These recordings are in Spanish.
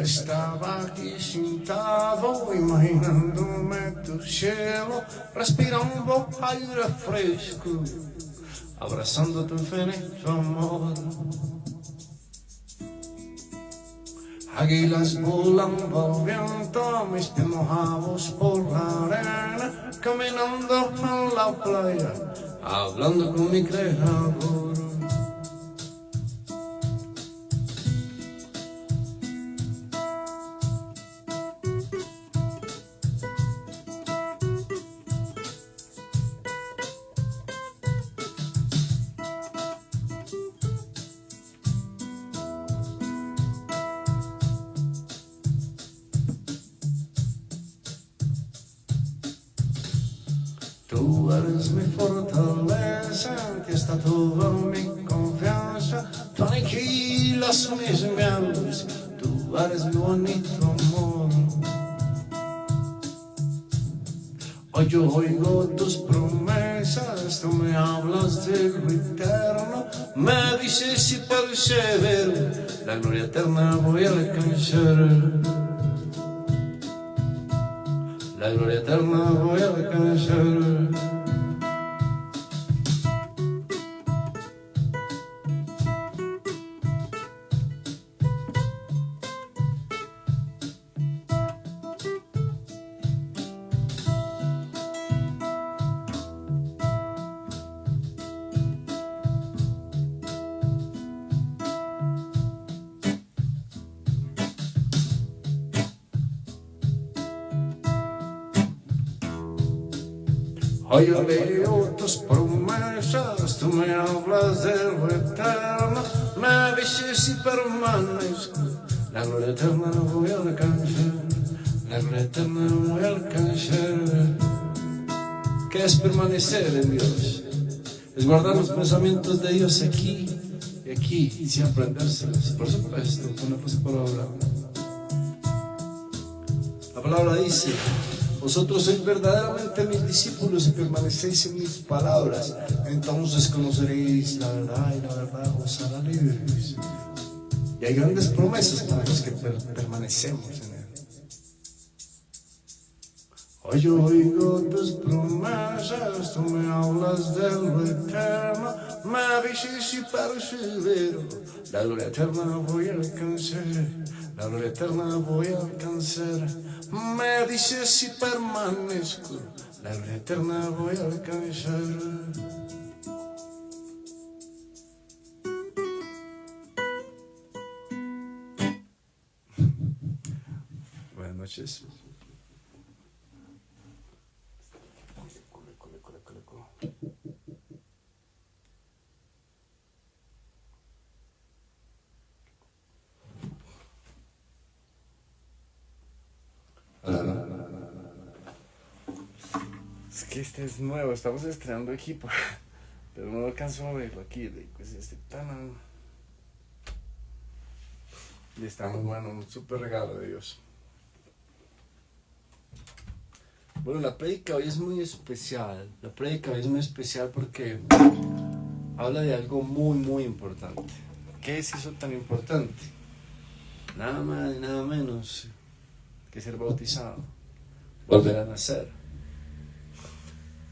Estaba aquí sentado imaginándome tu cielo, respirando aire fresco, abrazando tu infinito amor. Águilas volando al viento, mis pies mojados por la arena, caminando en la playa, hablando con mi creador. Tú eres mi fortaleza, en ti está toda mi confianza. Tranquila son mis miedos, tú eres mi bonito amor. Hoy yo oigo tus promesas, tú me hablas de lo eterno. Me dices si persevero, la gloria eterna voy a alcanzar. La gloria eterna voy a alcanzar. Hoy yo leo tus promesas, tú me hablas de lo eterno, me dices si permanezco, la gloria eterna voy a alcanzar, la gloria eterna voy a alcanzar. ¿Qué es permanecer en Dios? Es guardar los pensamientos de Dios aquí y aquí, y sin aprendérselos. Por supuesto, ponerlos por obra. La palabra dice: vosotros sois verdaderamente mis discípulos y permanecéis en mis palabras, entonces conoceréis la verdad y la verdad os hará libres. Y hay grandes promesas para los que permanecemos en Él. Hoy yo oigo tus promesas, tú me hablas de lo eterno, me dices si persevero, la gloria eterna voy a alcanzar, la gloria eterna voy a alcanzar. Me dices si permanezco, la gloria eterna voy a alcanzar. Buenas noches. Es que este es nuevo, estamos estrenando equipo, pero no alcanzo a verlo aquí, pues y está muy bueno, un súper regalo de Dios. Bueno, la prédica hoy es muy especial, porque habla de algo muy importante. ¿Qué es eso tan importante? Nada más y nada menos que ser bautizado, volver a nacer.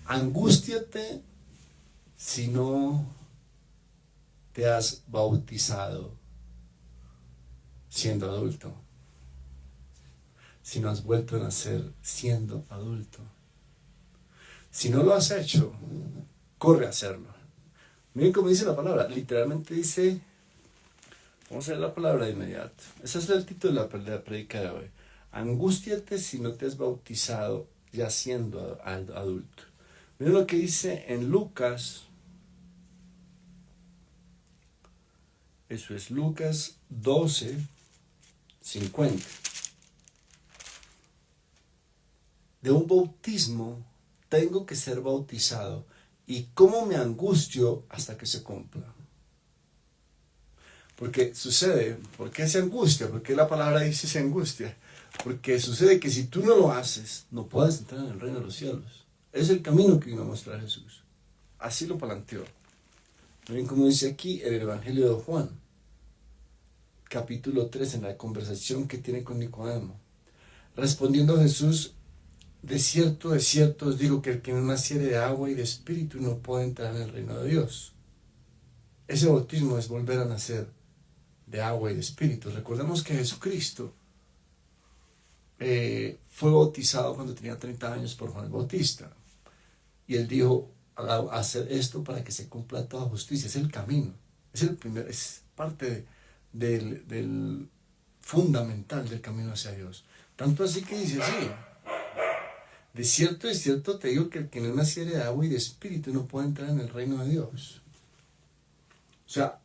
Angústiate si no te has bautizado siendo adulto, si no has vuelto a nacer siendo adulto. Si no lo has hecho, corre a hacerlo. Miren cómo dice la palabra, literalmente dice, vamos a ver la palabra de inmediato. Ese es el título de la predica de hoy. Angústiate si no te has bautizado ya siendo adulto. Miren lo que dice en Lucas. Eso es Lucas 12:50. De un bautismo tengo que ser bautizado, y cómo me angustio hasta que se cumpla. Porque sucede, ¿por qué se angustia? ¿Por qué la palabra dice se angustia? Porque sucede que si tú no lo haces, no puedes entrar en el reino de los cielos. Es el camino que vino a mostrar Jesús. Así lo planteó. Miren cómo dice aquí en el Evangelio de Juan. capítulo 3, en la conversación que tiene con Nicodemo. Respondiendo Jesús, de cierto os digo que el que no naciere de agua y de espíritu no puede entrar en el reino de Dios. Ese bautismo es volver a nacer de agua y de espíritu. Recordemos que Jesucristo fue bautizado cuando tenía 30 años por Juan el Bautista. Y él dijo, hacer esto para que se cumpla toda justicia. Es el camino. Es parte del fundamental del camino hacia Dios. Tanto así que dice así. De cierto te digo que el que no naciere de agua y de espíritu no puede entrar en el reino de Dios. O sea,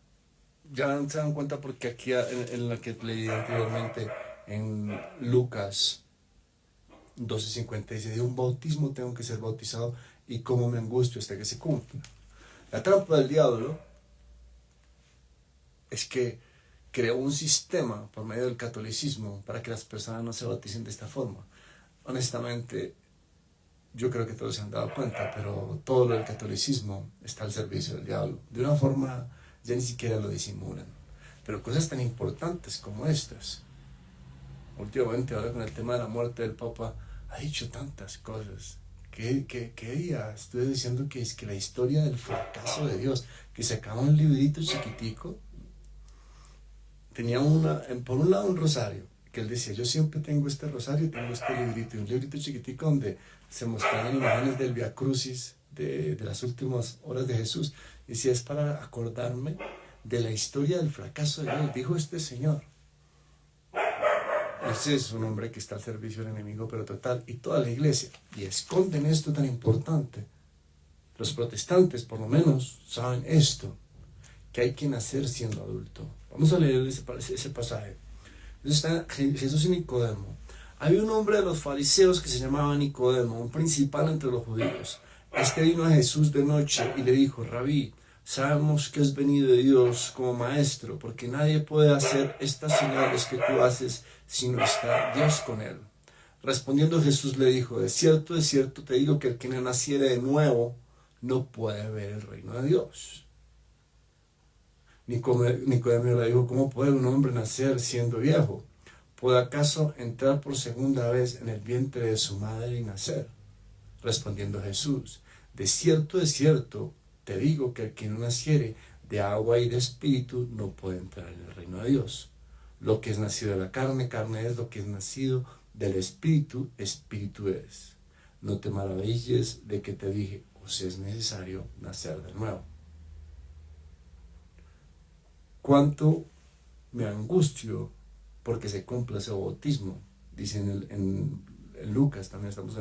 ya se dan cuenta porque aquí en la que leí anteriormente, en Lucas 12:50, dice, de un bautismo tengo que ser bautizado y cómo me angustio hasta que se cumpla. La trampa del diablo es que creó un sistema por medio del catolicismo para que las personas no se bauticen de esta forma. Honestamente, yo creo que todos se han dado cuenta, pero todo lo del catolicismo está al servicio del diablo. De una forma, ya ni siquiera lo disimulan. Pero cosas tan importantes como estas. Últimamente, ahora con el tema de la muerte del Papa, ha dicho tantas cosas. ¿Qué día? Estuve diciendo que es que la historia del fracaso de Dios, que sacaba un librito chiquitico, tenía por un lado un rosario, que él decía, yo siempre tengo este rosario y tengo este librito, y un librito chiquitico donde se mostraban imágenes del Via Crucis, de las últimas horas de Jesús. Y decía, es para acordarme de la historia del fracaso de Dios, dijo este señor. Ese es un hombre que está al servicio del enemigo, pero total, y toda la iglesia, y esconden esto tan importante. Los protestantes, por lo menos, saben esto, que hay que nacer siendo adulto. Vamos a leer ese pasaje. Entonces está Jesús y Nicodemo. Había un hombre de los fariseos que se llamaba Nicodemo, un principal entre los judíos. Este vino a Jesús de noche y le dijo, Rabí, sabemos que has venido de Dios como maestro, porque nadie puede hacer estas señales que tú haces si no está Dios con él. Respondiendo Jesús le dijo, de cierto te digo que el que no naciere de nuevo no puede ver el reino de Dios. Nicodemo le dijo, ¿cómo puede un hombre nacer siendo viejo? ¿Puede acaso entrar por segunda vez en el vientre de su madre y nacer? Respondiendo Jesús, de cierto te digo que el que no naciere de agua y de espíritu no puede entrar en el reino de Dios. Lo que es nacido de la carne, carne es; lo que es nacido del espíritu, espíritu es. No te maravilles de que te dije, os es necesario nacer de nuevo. ¿Cuánto me angustio porque se cumpla ese bautismo? Dice en Lucas, también estamos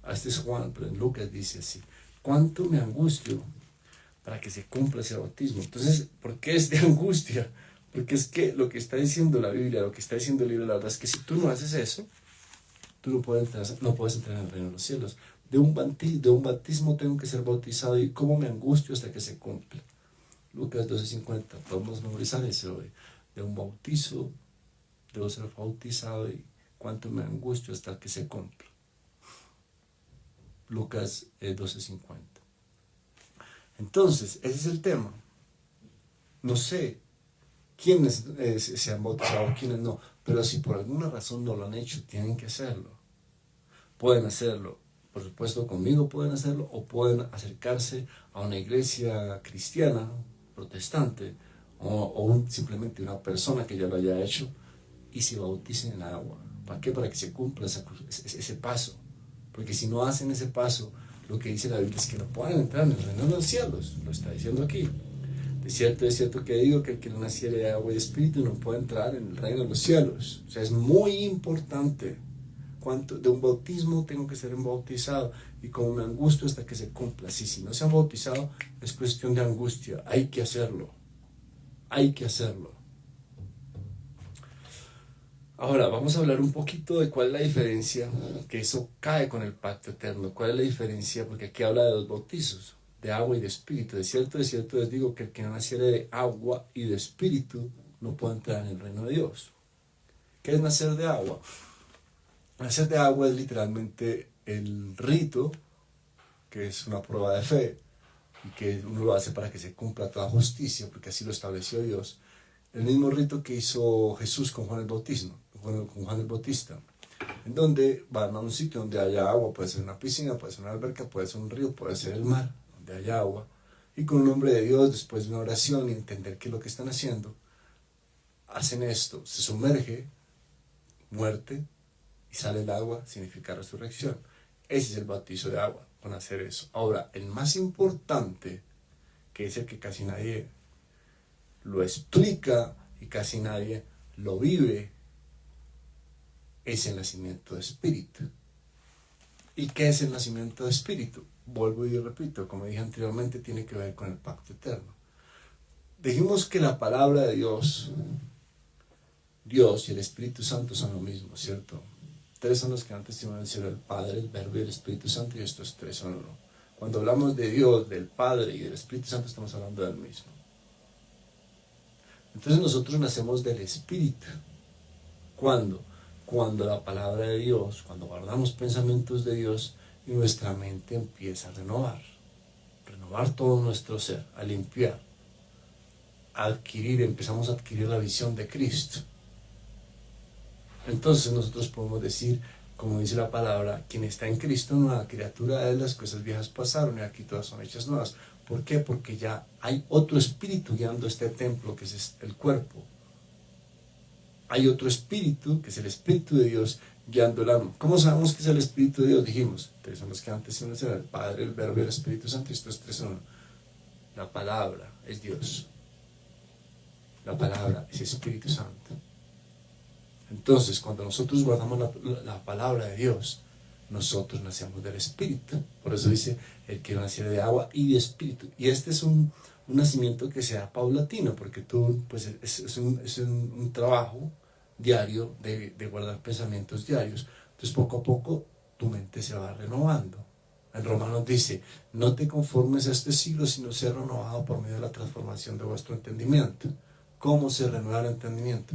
este es Juan, pero en Lucas dice así, ¿cuánto me angustio para que se cumpla ese bautismo? Entonces, ¿por qué es de angustia? Porque es que lo que está diciendo la Biblia, lo que está diciendo el libro, la verdad es que si tú no haces eso, tú no puedes entrar en el reino de los cielos. De un bautismo tengo que ser bautizado, y cómo me angustio hasta que se cumpla. Lucas 12:50, podemos memorizar eso hoy. De un bautizo, debo ser bautizado, y cuánto me angustio hasta que se cumpla. Lucas 12:50. Entonces, ese es el tema. No sé quiénes se han bautizado, quiénes no, pero si por alguna razón no lo han hecho, tienen que hacerlo. Pueden hacerlo, por supuesto conmigo pueden hacerlo, o pueden acercarse a una iglesia cristiana, protestante, o simplemente una persona que ya lo haya hecho, y se bauticen en agua. ¿Para qué? Para que se cumpla ese paso. Porque si no hacen ese paso, lo que dice la Biblia es que no pueden entrar en el reino de los cielos. Lo está diciendo aquí. De cierto que digo que el que no naciere de agua y de espíritu no puede entrar en el reino de los cielos. O sea, es muy importante. De un bautismo tengo que ser bautizado, y como me angustio hasta que se cumpla. Si no se han bautizado, es cuestión de angustia. Hay que hacerlo. Hay que hacerlo. Ahora, vamos a hablar un poquito de cuál es la diferencia, que eso cae con el pacto eterno. ¿Cuál es la diferencia? Porque aquí habla de dos bautizos, de agua y de espíritu. De cierto les digo que el que no naciere de agua y de espíritu no puede entrar en el reino de Dios. ¿Qué es nacer de agua? Nacer de agua es literalmente el rito, que es una prueba de fe, y que uno lo hace para que se cumpla toda justicia, porque así lo estableció Dios. el mismo rito que hizo Jesús con Juan el Bautista, en donde van a un sitio donde haya agua, puede ser una piscina, puede ser una alberca, puede ser un río, puede ser el mar, donde haya agua, y con el nombre de Dios, después de una oración y entender qué es lo que están haciendo, hacen esto, se sumerge, muerte, y sale el agua, significa resurrección. Ese es el bautizo de agua, con hacer eso. Ahora, el más importante, que es el que casi nadie lo explica y casi nadie lo vive, es el nacimiento de espíritu. ¿Y qué es el nacimiento de espíritu? Vuelvo y repito, como dije anteriormente, tiene que ver con el pacto eterno. Dijimos que la palabra de Dios y el Espíritu Santo son lo mismo, ¿cierto? Tres son los que dan testimonio del cielo: el Padre, el Verbo y el Espíritu Santo, y estos tres son uno. Cuando hablamos de Dios, del Padre y del Espíritu Santo, estamos hablando del mismo. Entonces nosotros nacemos del Espíritu. ¿Cuándo? Cuando la palabra de Dios, cuando guardamos pensamientos de Dios y nuestra mente empieza a renovar todo nuestro ser, a limpiar, empezamos a adquirir la visión de Cristo. Entonces nosotros podemos decir, como dice la palabra, quien está en Cristo, nueva criatura es, las cosas viejas pasaron y aquí todas son hechas nuevas. ¿Por qué? Porque ya hay otro espíritu guiando este templo, que es el cuerpo. Hay otro espíritu, que es el Espíritu de Dios, guiando el alma. ¿Cómo sabemos que es el Espíritu de Dios? Dijimos, tres son los que antes iban a ser: el Padre, el Verbo y el Espíritu Santo, y estos tres son. La palabra es Dios. La palabra es Espíritu Santo. Entonces, cuando nosotros guardamos la palabra de Dios, nosotros nacemos del Espíritu. Por eso dice, el que naciera de agua y de Espíritu. Y este es un nacimiento que sea paulatino, porque tú, pues, es un trabajo diario de guardar pensamientos diarios. Entonces, poco a poco, tu mente se va renovando. En Romanos dice, no te conformes a este siglo, sino ser renovado por medio de la transformación de vuestro entendimiento. ¿Cómo se renueva el entendimiento?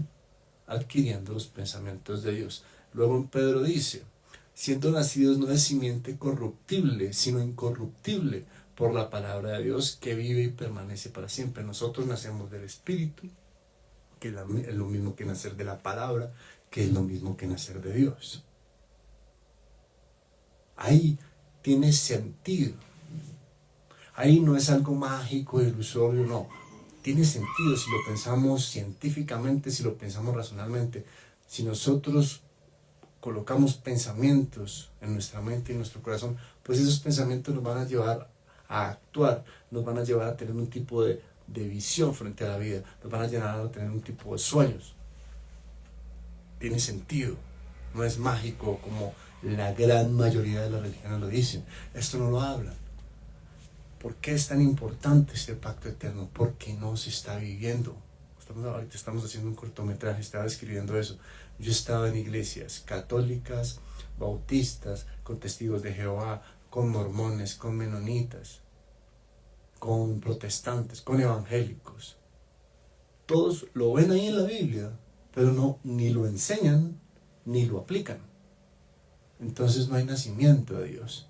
Adquiriendo los pensamientos de Dios. Luego en Pedro dice, siendo nacidos no de simiente corruptible, sino incorruptible, por la palabra de Dios que vive y permanece para siempre. Nosotros nacemos del Espíritu, que es lo mismo que nacer de la palabra, que es lo mismo que nacer de Dios. Ahí tiene sentido. Ahí no es algo mágico, ilusorio, no. Tiene sentido si lo pensamos científicamente, si lo pensamos racionalmente. Si nosotros colocamos pensamientos en nuestra mente y en nuestro corazón, pues esos pensamientos nos van a llevar a actuar, nos van a llevar a tener un tipo de visión frente a la vida, nos van a llevar a tener un tipo de sueños. Tiene sentido, no es mágico como la gran mayoría de las religiones lo dicen. Esto no lo hablan. ¿Por qué es tan importante este pacto eterno? Porque no se está viviendo. Ahorita estamos haciendo un cortometraje, estaba escribiendo eso. Yo estaba en iglesias católicas, bautistas, con testigos de Jehová, con mormones, con menonitas, con protestantes, con evangélicos. Todos lo ven ahí en la Biblia, pero no, ni lo enseñan, ni lo aplican. Entonces no hay nacimiento de Dios.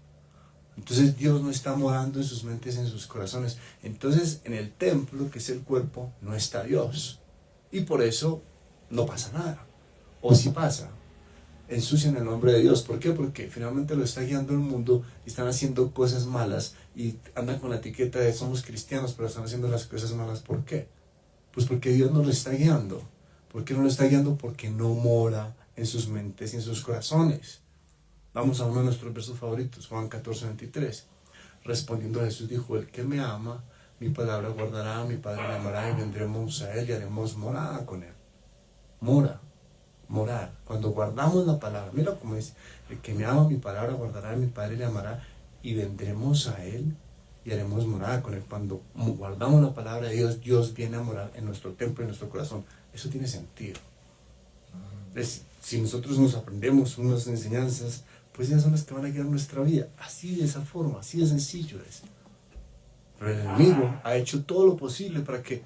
Entonces Dios no está morando en sus mentes, en sus corazones. Entonces en el templo, que es el cuerpo, no está Dios. Y por eso no pasa nada. O si pasa, ensucian el nombre de Dios. ¿Por qué? Porque finalmente lo está guiando el mundo y están haciendo cosas malas y andan con la etiqueta de somos cristianos, pero están haciendo las cosas malas. ¿Por qué? Pues porque Dios no lo está guiando. ¿Por qué no lo está guiando? Porque no mora en sus mentes y en sus corazones. Vamos a uno de nuestros versos favoritos, Juan 14:23. Respondiendo Jesús dijo, el que me ama, mi palabra guardará, mi Padre me amará y vendremos a él y haremos morada con él. Morar. Cuando guardamos la palabra, mira cómo dice, el que me ama, mi palabra guardará, mi Padre le amará y vendremos a él y haremos morada con él. Cuando guardamos la palabra de Dios, Dios viene a morar en nuestro templo, en nuestro corazón. Eso tiene sentido. Si nosotros nos aprendemos unas enseñanzas, pues esas son las que van a guiar nuestra vida. Así de esa forma, así de sencillo es. Pero el enemigo ha hecho todo lo posible para que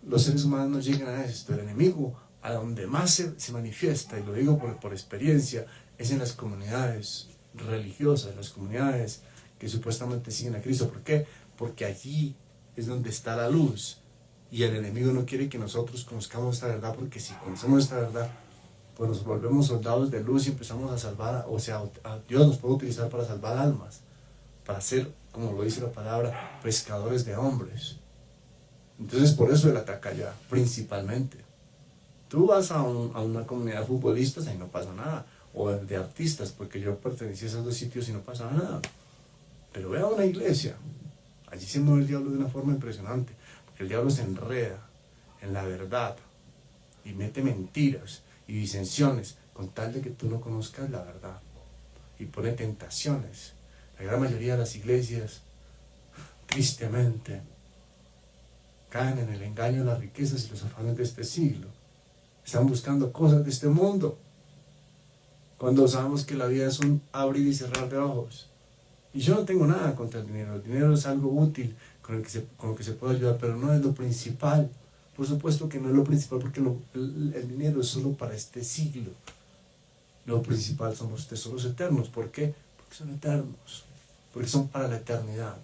los seres humanos no lleguen a esto. El enemigo, a donde más se manifiesta, y lo digo por experiencia, es en las comunidades religiosas, en las comunidades que supuestamente siguen a Cristo. ¿Por qué? Porque allí es donde está la luz. Y el enemigo no quiere que nosotros conozcamos esta verdad, porque si conocemos esta verdad, pues nos volvemos soldados de luz y empezamos a salvar, Dios nos puede utilizar para salvar almas, para ser, como lo dice la palabra, pescadores de hombres. Entonces por eso Él ataca allá, principalmente. Tú vas a una comunidad de futbolistas y no pasa nada, o de artistas, porque yo pertenecí a esos dos sitios y no pasaba nada. Pero ve a una iglesia, allí se mueve el diablo de una forma impresionante, porque el diablo se enreda en la verdad y mete mentiras y disensiones con tal de que tú no conozcas la verdad, y pone tentaciones. La gran mayoría de las iglesias, tristemente, caen en el engaño de las riquezas y los afanes de este siglo. Están buscando cosas de este mundo, cuando sabemos que la vida es un abrir y cerrar de ojos. Y yo no tengo nada contra el dinero. El dinero es algo útil con lo que se puede ayudar, pero no es lo principal. Por supuesto que no es lo principal, porque el dinero es solo para este siglo. Lo principal son los tesoros eternos. ¿Por qué? Porque son eternos, porque son para la eternidad.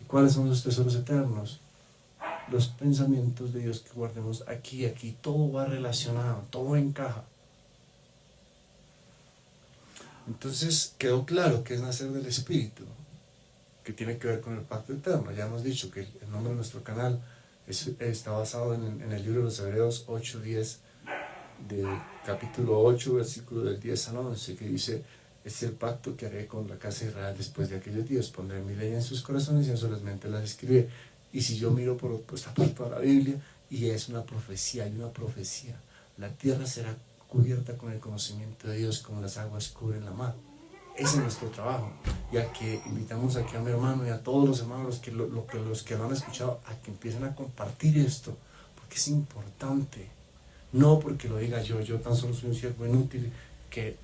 ¿Y cuáles son los tesoros eternos? Los pensamientos de Dios que guardemos aquí. Todo va relacionado, todo encaja. Entonces quedó claro que es nacer del Espíritu, que tiene que ver con el pacto eterno. Ya hemos dicho que el nombre de nuestro canal está basado en el libro de los Hebreos 8:10, del capítulo 8, versículo del 10 al 11, que dice: este es el pacto que haré con la casa de Israel después de aquellos días, pondré mi ley en sus corazones y en sus mentes las escribiré. Y si yo miro por esta parte de la Biblia, y es una profecía, hay una profecía, la tierra será cubierta con el conocimiento de Dios como las aguas cubren la mar. Ese es nuestro trabajo, y a que invitamos aquí a mi hermano y a todos los hermanos los que lo han escuchado, a que empiecen a compartir esto, porque es importante. No porque lo diga yo tan solo soy un siervo inútil que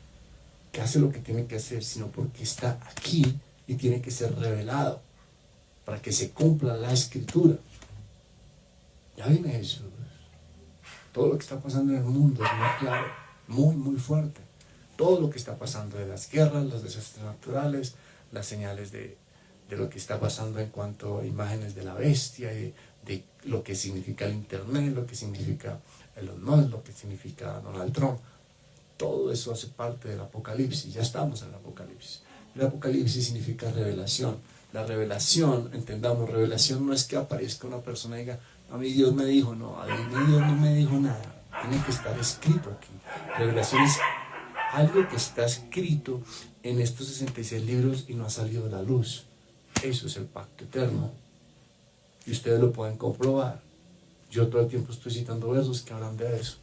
hace lo que tiene que hacer, sino porque está aquí y tiene que ser revelado para que se cumpla la Escritura. Ya viene Jesús. Todo lo que está pasando en el mundo es muy claro, muy fuerte. Todo lo que está pasando de las guerras, los desastres naturales, las señales de lo que está pasando en cuanto a imágenes de la bestia, y de lo que significa el Internet, lo que significa Elon Musk, lo que significa Donald Trump. Todo eso hace parte del Apocalipsis. Ya estamos en el Apocalipsis. El Apocalipsis significa revelación. La revelación, entendamos, revelación no es que aparezca una persona y diga: a mí Dios me dijo. No, a mí Dios no me dijo nada. Tiene que estar escrito aquí. Revelación es algo que está escrito en estos 66 libros y no ha salido a la luz. Eso es el pacto eterno. Y ustedes lo pueden comprobar. Yo todo el tiempo estoy citando versos que hablan de eso.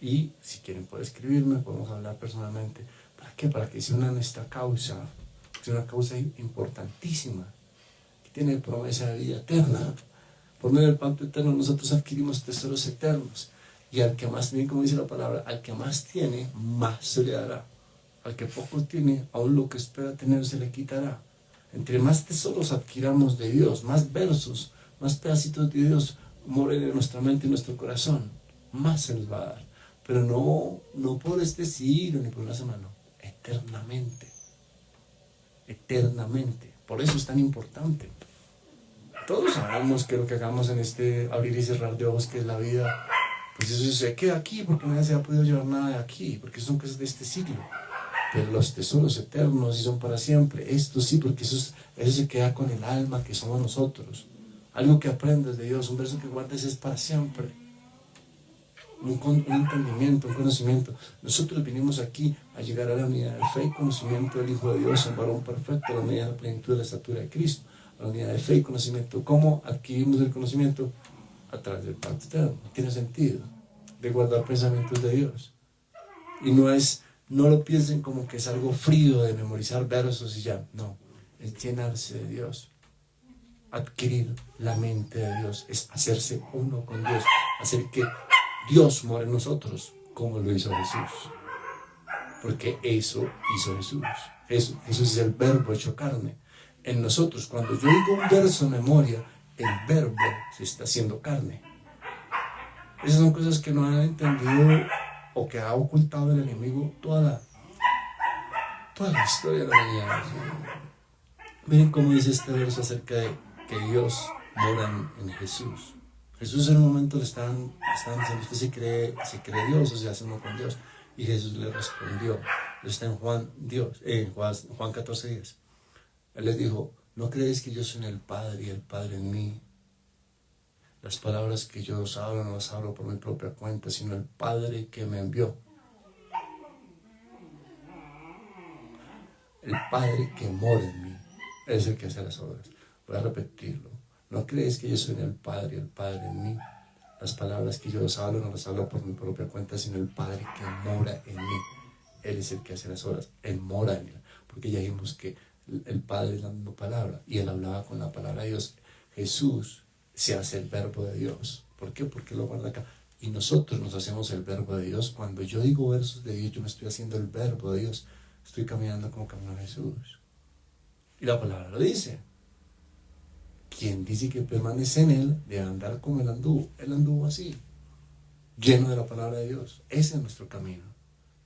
Y si quieren pueden escribirme, podemos hablar personalmente. ¿Para qué? Para que se unan a esta causa. Es una causa importantísima, que tiene promesa de vida eterna. Por medio del pacto eterno nosotros adquirimos tesoros eternos. Y al que más, bien como dice la palabra, al que más tiene, más se le dará. Al que poco tiene, aún lo que espera tener se le quitará. Entre más tesoros adquiramos de Dios, más versos, más pedacitos de Dios moren en nuestra mente y nuestro corazón, más se les va a dar. Pero no por este siglo ni por una semana, no, eternamente. Eternamente. Por eso es tan importante. Todos sabemos que lo que hagamos en este abrir y cerrar de ojos, que es la vida, pues eso se queda aquí, porque nadie se ha podido llevar nada de aquí, porque son cosas de este siglo. Pero los tesoros eternos sí son para siempre. Esto sí, porque eso se queda con el alma que somos nosotros. Algo que aprendes de Dios, un verso que guardes es para siempre. Un entendimiento, un conocimiento. Nosotros vinimos aquí a llegar a la unidad de fe y conocimiento del Hijo de Dios, un varón perfecto, a la unidad de la plenitud de la estatura de Cristo, a la unidad de fe y conocimiento. ¿Cómo adquirimos el conocimiento? A través del pacto eterno. Tiene sentido de guardar pensamientos de Dios. Y no lo piensen como que es algo frío de memorizar versos y ya. No, es llenarse de Dios. Adquirir la mente de Dios es hacerse uno con Dios, hacer que Dios mora en nosotros, como lo hizo Jesús. Porque eso hizo Jesús. Jesús es el verbo hecho carne. En nosotros, cuando yo digo un verso en memoria, el verbo se está haciendo carne. Esas son cosas que no han entendido o que ha ocultado el enemigo toda la historia de la humanidad. Miren cómo dice este verso acerca de que Dios moran en Jesús. Jesús en un momento le estaban diciendo, usted se cree Dios o se hace uno con Dios. Y Jesús le respondió, está en Juan 14:10. Él les dijo, ¿no creéis que yo soy en el Padre y el Padre en mí? Las palabras que yo os hablo no las hablo por mi propia cuenta, sino el Padre que me envió. El Padre que mora en mí es el que hace las obras. Voy a repetirlo. ¿No creéis que yo soy en el Padre y el Padre en mí? Las palabras que yo os hablo no las hablo por mi propia cuenta, sino el Padre que mora en mí. Él es el que hace las obras. Él mora en él. Porque ya dijimos que el Padre es la misma palabra y él hablaba con la palabra de Dios. Jesús se hace el verbo de Dios. ¿Por qué? Porque lo guarda acá. Y nosotros nos hacemos el verbo de Dios. Cuando yo digo versos de Dios, yo me estoy haciendo el verbo de Dios. Estoy caminando como caminó Jesús. Y la palabra lo dice. Quien dice que permanece en él, debe andar como él anduvo. Él anduvo así, lleno de la palabra de Dios. Ese es nuestro camino.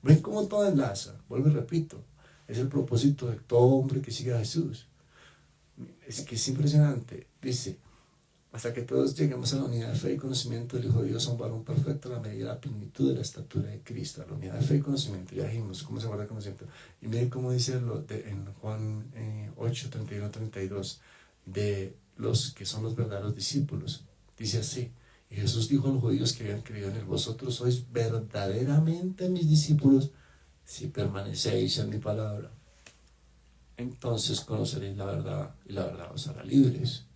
Ven cómo todo enlaza. Vuelvo y repito. Es el propósito de todo hombre que siga a Jesús. Es que es impresionante. Dice, hasta que todos lleguemos a la unidad de fe y conocimiento del Hijo de Dios, a un varón perfecto, a la medida de la plenitud de la estatura de Cristo. A la unidad de fe y conocimiento. Ya dijimos cómo se guarda el conocimiento. Y miren cómo dice en Juan 8, 31, 32, de los que son los verdaderos discípulos. Dice así, y Jesús dijo a los judíos que habían creído en él, vosotros sois verdaderamente mis discípulos si permanecéis en mi palabra. Entonces conoceréis la verdad y la verdad os hará libres.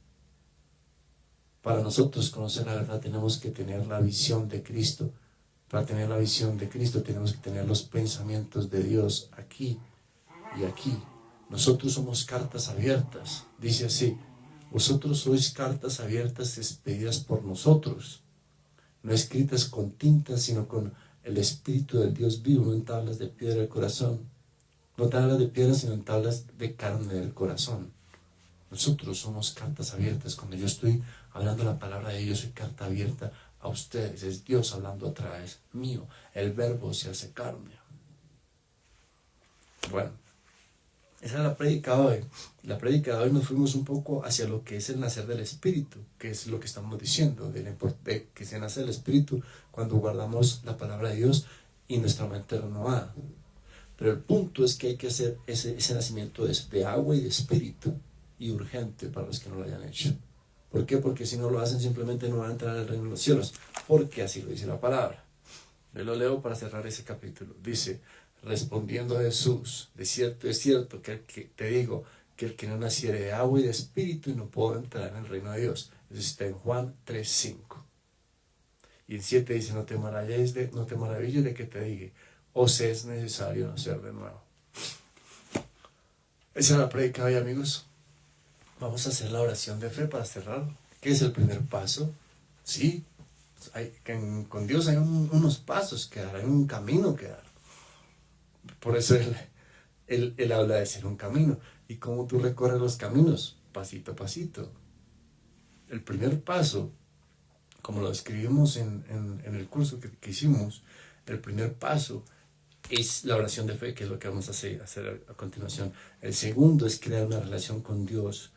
Para nosotros conocer la verdad tenemos que tener la visión de Cristo. Para tener la visión de Cristo tenemos que tener los pensamientos de Dios aquí y aquí. Nosotros somos cartas abiertas. Dice así, vosotros sois cartas abiertas expedidas por nosotros, no escritas con tinta, sino con el Espíritu del Dios vivo, no en tablas de piedra del corazón. No tablas de piedra, sino en tablas de carne del corazón. Nosotros somos cartas abiertas. Cuando yo estoy hablando la palabra de Dios, soy carta abierta a ustedes. Es Dios hablando a través mío. El verbo se hace carne. Bueno, esa es la prédica de hoy. La prédica de hoy nos fuimos un poco hacia lo que es el nacer del Espíritu, que es lo que estamos diciendo, de que se nace el Espíritu cuando guardamos la palabra de Dios y nuestra mente renovada. Pero el punto es que hay que hacer ese nacimiento de agua y de Espíritu, y urgente para los que no lo hayan hecho. ¿Por qué? Porque si no lo hacen simplemente no van a entrar al reino de los cielos, porque así lo dice la palabra. Yo lo leo para cerrar ese capítulo. Dice, respondiendo a Jesús, de cierto es cierto que te digo que el que no naciere de agua y de espíritu no puede entrar en el reino de Dios. Eso está en Juan 3:5. Y en 7 dice, no te maravilles de que te diga, os es necesario nacer de nuevo. Esa es la prédica hoy, amigos. Vamos a hacer la oración de fe para cerrar. ¿Qué es el primer paso? Sí, con Dios hay unos pasos que dar, hay un camino que dar. Por eso él habla de ser un camino. ¿Y cómo tú recorres los caminos? Pasito a pasito. El primer paso, como lo escribimos en el curso que hicimos, el primer paso es la oración de fe, que es lo que vamos a hacer a continuación. El segundo es crear una relación con Dios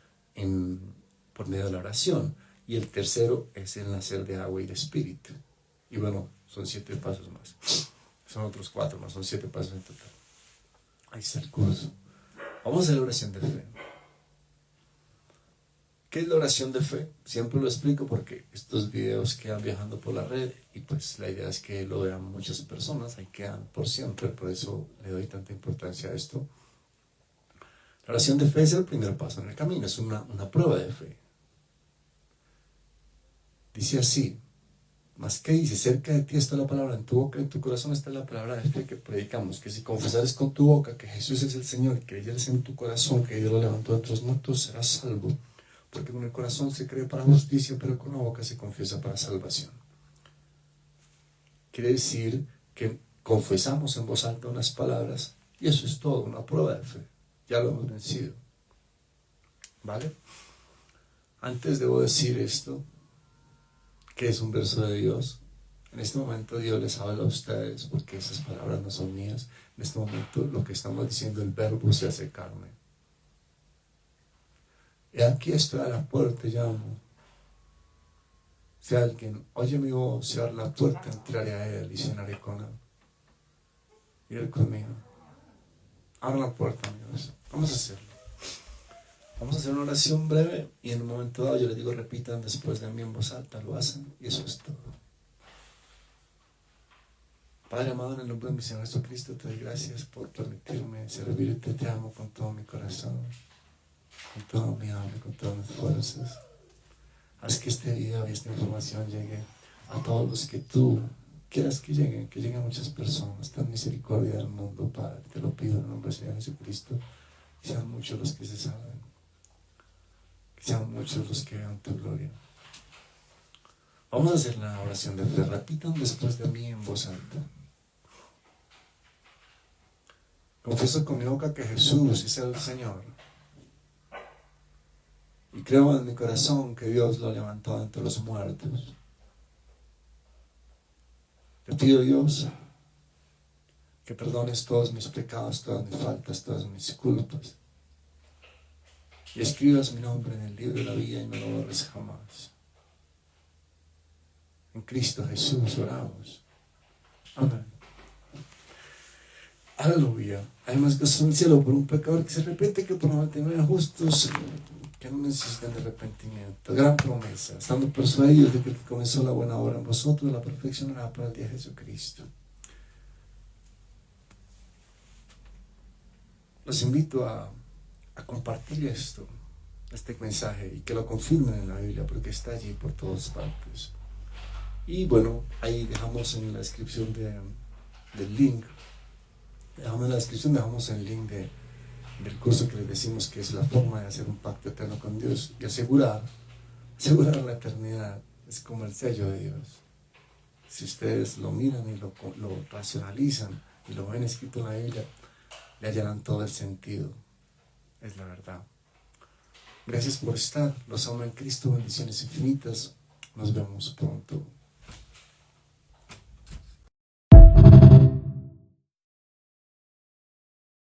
por medio de la oración. Y el tercero es el nacer de agua y de espíritu. Y bueno, son 7 pasos más. Son otros 4 más, son 7 pasos en total. Ahí está el curso. Vamos a hacer la oración de fe. ¿Qué es la oración de fe? Siempre lo explico porque estos videos quedan viajando por la red y pues la idea es que lo vean muchas personas, ahí quedan por siempre, por eso le doy tanta importancia a esto. La oración de fe es el primer paso en el camino, es una prueba de fe. Dice así, más que dice, cerca de ti está la palabra, en tu boca, en tu corazón está la palabra de fe que predicamos, que si confesares con tu boca que Jesús es el Señor, que creyeres en tu corazón que Dios lo levantó de entre los muertos, serás salvo. Porque con el corazón se cree para justicia, pero con la boca se confiesa para salvación. Quiere decir que confesamos en voz alta unas palabras y eso es todo, una prueba de fe. Ya lo hemos vencido. ¿Vale? Antes debo decir esto, que es un verso de Dios. En este momento Dios les habla a ustedes porque esas palabras no son mías. En este momento lo que estamos diciendo, el verbo se hace carne. Y aquí estoy a la puerta y llamo. Si alguien oye mi voz y abre la puerta, entraré a él y cenaré con él. Y él conmigo. Abre la puerta, amigos. Vamos a hacerlo. Vamos a hacer una oración breve y en un momento dado yo les digo, repitan después de mí en voz alta, lo hacen y eso es todo. Padre amado, en el nombre de mi Señor Jesucristo, te doy gracias por permitirme servirte. Te amo con todo mi corazón, con todo mi alma, con todas mis fuerzas. Haz que este video y esta información llegue a todos los que tú quieras que lleguen muchas personas. Ten misericordia del mundo, Padre. Te lo pido en el nombre del Señor Jesucristo. Que sean muchos los que se salven. Que sean muchos los que vean tu gloria. Vamos a hacer la oración de fe. Repitan después de mí en voz alta. Confieso con mi boca que Jesús es el Señor. Y creo en mi corazón que Dios lo levantó de entre los muertos. Te pido, Dios, que perdones todos mis pecados, todas mis faltas, todas mis culpas. Y escribas mi nombre en el libro de la vida y no lo borres jamás. En Cristo Jesús oramos. Amén. Aleluya. Hay más gozo en el cielo por un pecador que se arrepiente que por 99 justos que no necesitan de arrepentimiento. Gran promesa. Estando persuadidos de que el que comenzó la buena obra en vosotros la perfeccionará para el día de Jesucristo. Los invito a compartir este mensaje y que lo confirmen en la Biblia porque está allí por todas partes. Y bueno, ahí dejamos en la descripción del link. Dejamos el link del curso que les decimos que es la forma de hacer un pacto eterno con Dios y asegurar la eternidad. Es como el sello de Dios. Si ustedes lo miran y lo racionalizan y lo ven escrito en la Biblia, le hallarán todo el sentido. Es la verdad. Gracias por estar. Los amo en Cristo. Bendiciones infinitas. Nos vemos pronto.